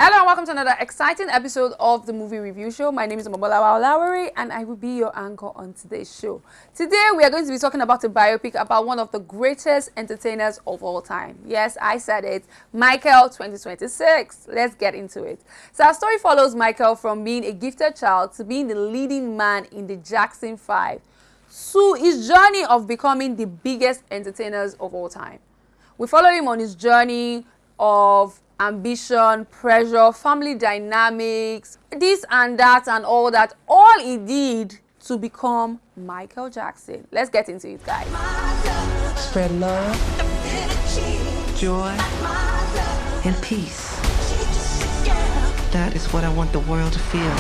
Hello and welcome to another exciting episode of the Movie Review Show. My name is Omobolawa Olawere and I will be your anchor on today's show. Today we are going to be talking about a biopic about one of the greatest entertainers of all time. Yes, I said it, Michael 2026. Let's get into it. So our story follows Michael from being a gifted child to being the leading man in the Jackson 5 to his journey of becoming the biggest entertainers of all time. We follow him on his journey of ambition, pressure, family dynamics, this and that and all that. All he did to become Michael Jackson. Let's get into it, guys. Spread love, joy, and peace. That is what I want the world to feel.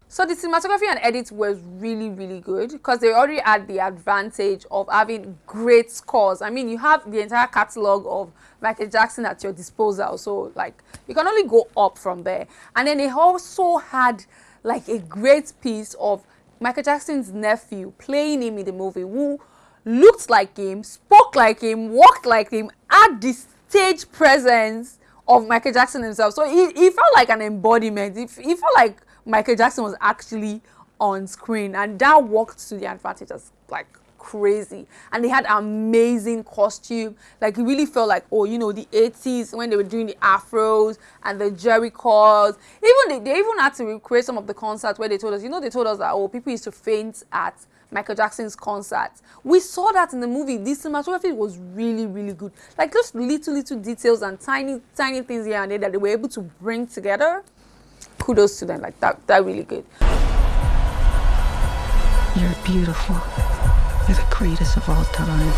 So the cinematography and edit was really good because they already had the advantage of having great scores. I mean, you have the entire catalog of Michael Jackson at your disposal, so like you can only go up from there. And then they also had like a great piece of Michael Jackson's nephew playing him in the movie, who looked like him, spoke like him, walked like him, had the stage presence of Michael Jackson himself. So he felt like an embodiment. He felt like Michael Jackson was actually on screen, and that worked to the advantage as like crazy. And they had amazing costume. Like it really felt like, oh, you know, the 80s when they were doing the afros and the jerry curls. Even they even had to recreate some of the concerts where they told us, they told us that, oh, people used to faint at Michael Jackson's concerts. We saw that in the movie. The cinematography was really good. Like just little details and tiny things here and there that they were able to bring together. Kudos to them, like that really good. You're beautiful. You're the greatest of all time.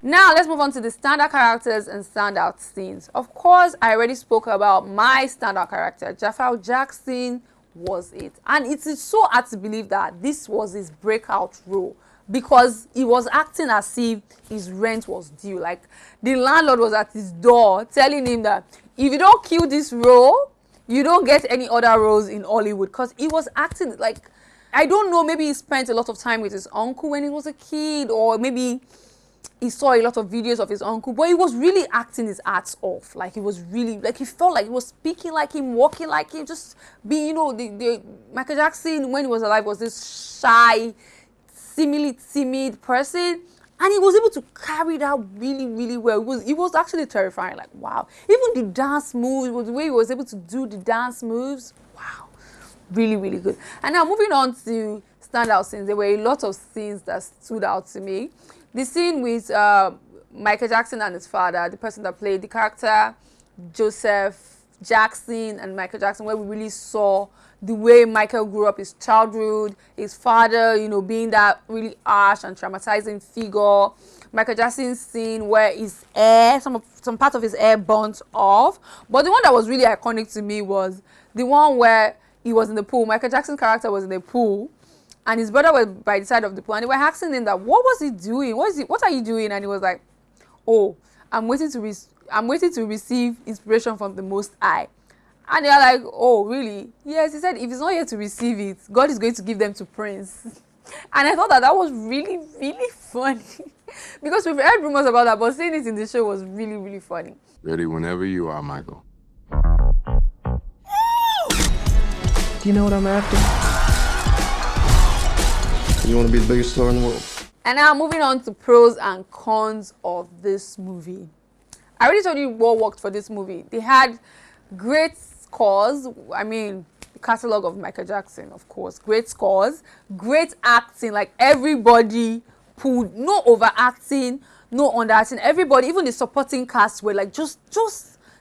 Now let's move on to the standout characters and standout scenes. Of course, I already spoke about my standout character. Jafar Jackson was it. And it is so hard to believe that this was his breakout role, because he was acting as if his rent was due. Like the landlord was at his door telling him that if you don't kill this role, you don't get any other roles in Hollywood. Because he was acting like, I don't know, maybe he spent a lot of time with his uncle when he was a kid, or maybe he saw a lot of videos of his uncle, but he was really acting his arts off. Like he was really, like he felt like he was speaking like him, walking like him, just being, the Michael Jackson when he was alive was this shy, timid person. And he was able to carry that really well. It was actually terrifying. Like, wow. Even the dance moves, the way he was able to do the dance moves, wow. Really good. And now moving on to standout scenes. There were a lot of scenes that stood out to me. The scene with Michael Jackson and his father, the person that played the character, Joseph Jackson and Michael Jackson, where we really saw the way Michael grew up, his childhood, his father, being that really harsh and traumatizing figure. Michael Jackson's scene where his hair, some part of his hair burnt off. But the one that was really iconic to me was the one where he was in the pool. Michael Jackson's character was in the pool, and his brother was by the side of the pool, and they were asking him that, what was he doing? What are you doing? And he was like, oh, I'm waiting to receive inspiration from the Most High. And they're like, oh, really? Yes, he said, if he's not here to receive it, God is going to give them to Prince. And I thought that was really funny. Because we've heard rumors about that, but seeing it in the show was really funny. Ready whenever you are, Michael. Do you know what I'm after? You want to be the biggest star in the world. And now moving on to pros and cons of this movie. I already told you what worked for this movie. They had great scores. I mean, the catalog of Michael Jackson, of course. Great scores, great acting. Like everybody pulled, no overacting, no underacting. Everybody, even the supporting cast, were like just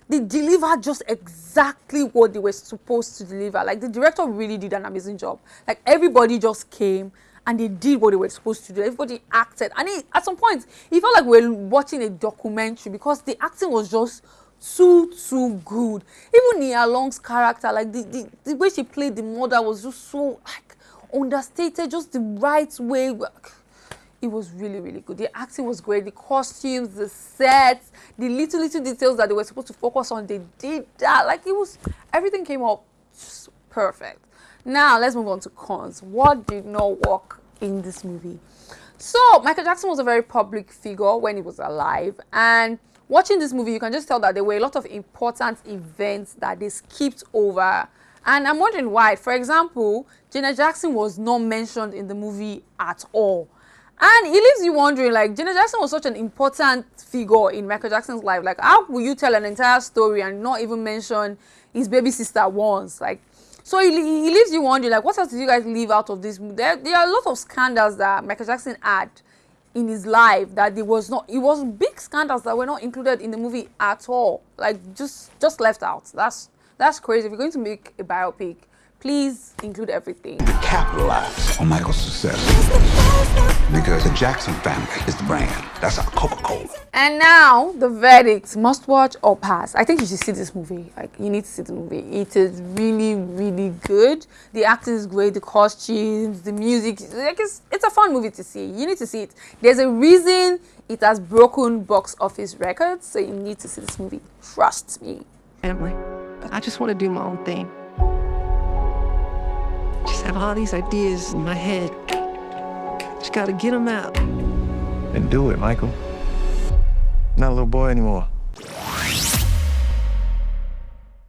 they delivered just exactly what they were supposed to deliver. Like the director really did an amazing job. Like everybody just came and they did what they were supposed to do. Everybody acted, and at some point it felt like we were watching a documentary because the acting was just too good. Even Nia Long's character, like the way she played the mother was just so like understated, just the right way. It was really good. The acting was great. The costumes, the sets, the little details that they were supposed to focus on, they did that. Like everything came up just perfect. Now let's move on to cons. What did not work in this movie. So Michael Jackson was a very public figure when he was alive, and watching this movie, you can just tell that there were a lot of important events that they skipped over. And I'm wondering why. For example, Janet Jackson was not mentioned in the movie at all. And it leaves you wondering, like, Janet Jackson was such an important figure in Michael Jackson's life. Like, how will you tell an entire story and not even mention his baby sister once? Like, so it leaves you wondering, like, what else did you guys leave out of this movie? There are a lot of scandals that Michael Jackson had in his life that it was big scandals that were not included in the movie at all. Like, just left out. That's crazy. If you're going to make a biopic, please include everything. To capitalize on Michael's success. Because the Jackson family is the brand. That's our Coca-Cola. And now, the verdict, must watch or pass. I think you should see this movie. Like, you need to see the movie. It is really, really good. The acting is great, the costumes, the music. Like, it's a fun movie to see. You need to see it. There's a reason it has broken box office records, so you need to see this movie. Trust me. Family. But I just want to do my own thing. Just have all these ideas in my head. Just gotta get them out. Then do it, Michael. Not a little boy anymore.